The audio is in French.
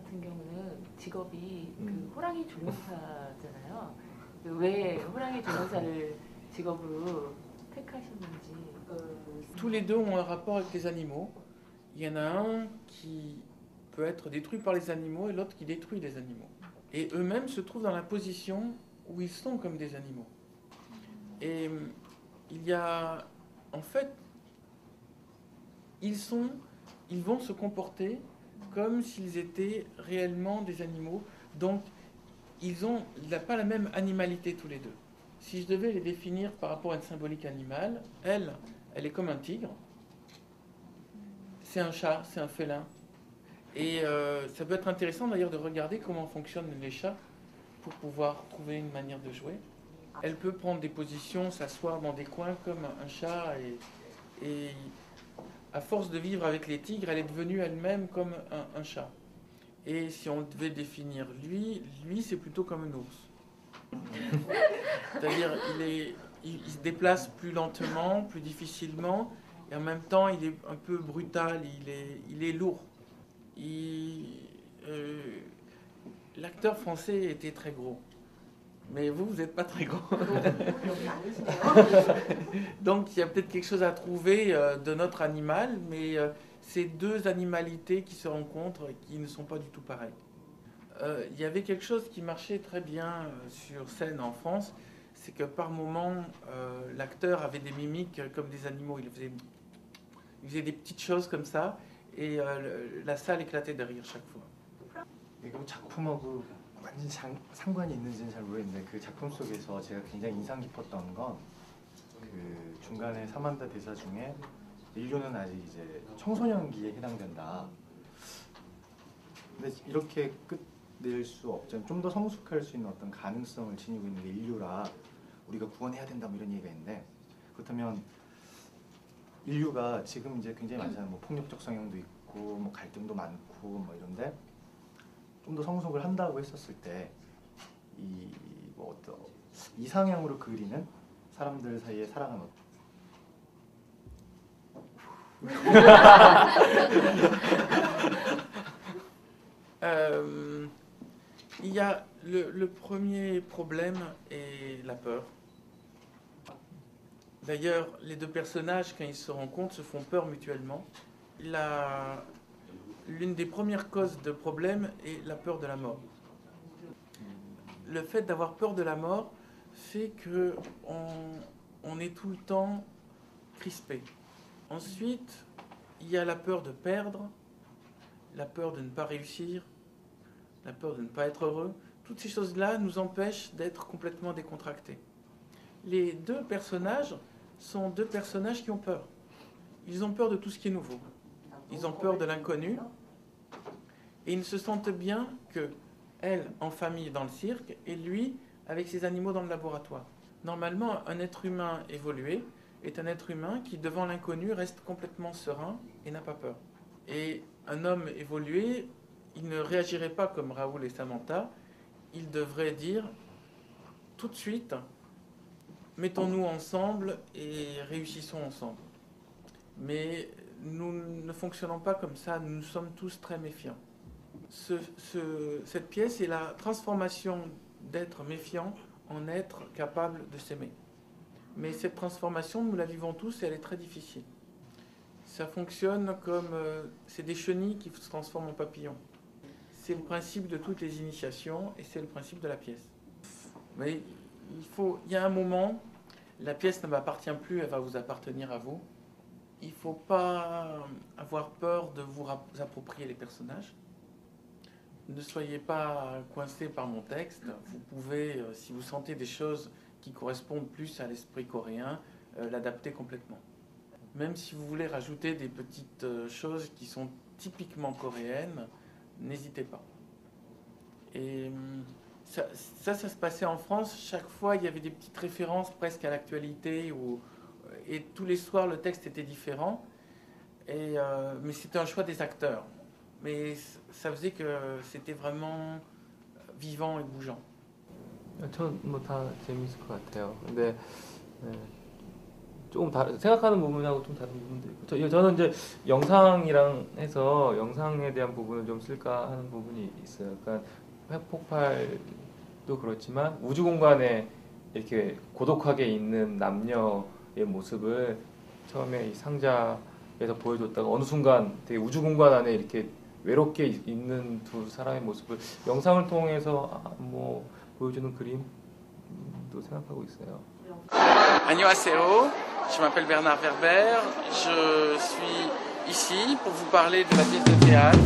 같은 경우는 직업이 그 호랑이 조련사잖아요. 왜 호랑이 조련사를 직업으로 택하셨는지. Tous les deux ont un rapport avec les animaux. Il y en a un qui peut être détruit par les animaux et l'autre qui détruit les animaux. Et eux-mêmes se trouvent dans la position où ils sont comme des animaux. Et il y a, en fait, ils vont se comporter comme s'ils étaient réellement des animaux. Donc, ils n'ont pas la même animalité tous les deux. Si je devais les définir par rapport à une symbolique animale, elle est comme un tigre. C'est un chat, c'est un félin. Et ça peut être intéressant d'ailleurs de regarder comment fonctionnent les chats pour pouvoir trouver une manière de jouer. Elle peut prendre des positions, s'asseoir dans des coins comme un chat et à force de vivre avec les tigres, elle est devenue elle-même comme un chat. Et si on devait définir lui c'est plutôt comme un ours. C'est-à-dire il se déplace plus lentement, plus difficilement, et en même temps il est un peu brutal, il est lourd. L'acteur français était très gros. Mais vous n'êtes pas très gros. Donc il y a peut-être quelque chose à trouver de notre animal, mais c'est deux animalités qui se rencontrent et qui ne sont pas du tout pareilles. Il y avait quelque chose qui marchait très bien sur scène en France, c'est que par moments, l'acteur avait des mimiques comme des animaux. Il faisait des petites choses comme ça, et la salle éclatait de rire chaque fois. 이거 작품하고 완전 상관이 있는지는 잘 모르겠는데 그 작품 속에서 제가 굉장히 인상 깊었던 건 그 중간에 사만다 대사 중에 인류는 아직 이제 청소년기에 해당된다. 근데 이렇게 끝낼 수 없잖아요. 좀 더 성숙할 수 있는 어떤 가능성을 지니고 있는 게 인류라 우리가 구원해야 된다 뭐 이런 얘기가 있는데 그렇다면 인류가 지금 이제 굉장히 많잖아요. 뭐 폭력적 성향도 있고 뭐 갈등도 많고 뭐 이런데 좀 더 성숙을 한다고 했었을 때 이 뭐 어떤 이상향으로 그리는 사람들 사이에 사랑은 Il y a le premier problème est la peur. D'ailleurs, les deux personnages, quand ils se rencontrent, se font peur mutuellement. L'une des premières causes de problème est la peur de la mort. Le fait d'avoir peur de la mort fait qu'on est tout le temps crispé. Ensuite, il y a la peur de perdre, la peur de ne pas réussir, la peur de ne pas être heureux. Toutes ces choses-là nous empêchent d'être complètement décontractés. Les deux personnages sont deux personnages qui ont peur. Ils ont peur de tout ce qui est nouveau. Ils ont peur de l'inconnu. Et ils ne se sentent bien que elle en famille dans le cirque et lui avec ses animaux dans le laboratoire. Normalement, un être humain évolué est un être humain qui, devant l'inconnu, reste complètement serein et n'a pas peur. Et un homme évolué, il ne réagirait pas comme Raoul et Samantha. Il devrait dire tout de suite, mettons-nous ensemble et réussissons ensemble. Mais nous ne fonctionnons pas comme ça, nous sommes tous très méfiants. Cette pièce est la transformation d'être méfiant en être capable de s'aimer. Mais cette transformation, nous la vivons tous et elle est très difficile. Ça fonctionne comme... c'est des chenilles qui se transforment en papillons. C'est le principe de toutes les initiations et c'est le principe de la pièce. Mais il y a un moment, la pièce ne m'appartient plus, elle va vous appartenir à vous. Il ne faut pas avoir peur de vous approprier les personnages. Ne soyez pas coincés par mon texte. Vous pouvez, si vous sentez des choses qui correspondent plus à l'esprit coréen, l'adapter complètement. Même si vous voulez rajouter des petites choses qui sont typiquement coréennes, n'hésitez pas. Et ça se passait en France. Chaque fois, il y avait des petites références presque à l'actualité. Et tous les soirs, le texte était différent. Mais c'était un choix des acteurs. Mais ça faisait que c'était vraiment vivant et bougeant. 전 뭐 다 재밌을 것 같아요. 근데 조금 생각하는 부분하고 좀 다른 부분도 있고 저는 이제 영상이랑 해서 영상에 대한 부분을 좀 쓸까 하는 부분이 있어요. 그러니까 핵폭발도 그렇지만 우주 공간에 이렇게 고독하게 있는 남녀의 모습을 처음에 이 상자에서 보여줬다가 어느 순간 되게 우주 공간 안에 이렇게 외롭게 있는 두 사람의 모습을 영상을 통해서 뭐 보여주는 그림도 생각하고 있어요. Annyeonghaseyo, je m'appelle Bernard Werber, je suis ici pour vous parler de la pièce de théâtre.